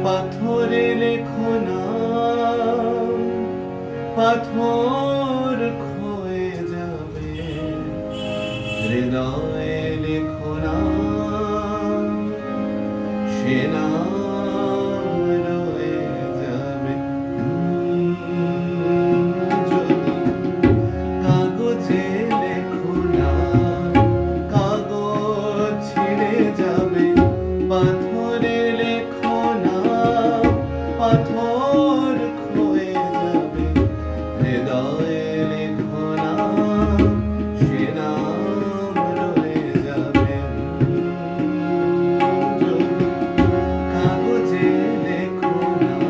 পাথরে লেখো নাম, পাথর ক্ষয়ে যাবে, হৃদয়ে লেখো নাম, সে নাম রয়ে যাবে। যদি কাগজে লেখো নাম, কাগজ ছিঁড়ে যাবে, পাথরে লেখো নাম, পাথর ক্ষয়ে যাবে, হৃদয়ে লেখো নাম, সে নাম রয়ে যাবে। যদি কাগজে লেখো নাম।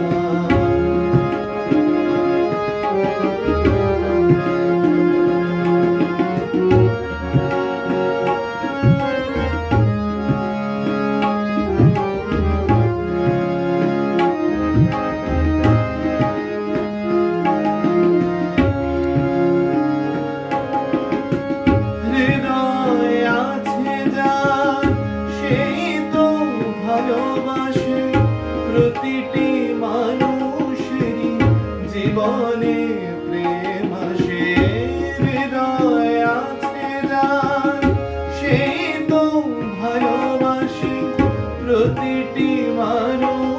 হৃদয়ে আছে যার, সেই তো ভালোবাসে, প্রতিটি মানুষেরই জীবনে প্রেম আসে। হৃদয়ে আছে যার, সেই তো ভালোবাসে, প্রতিটি মানুষ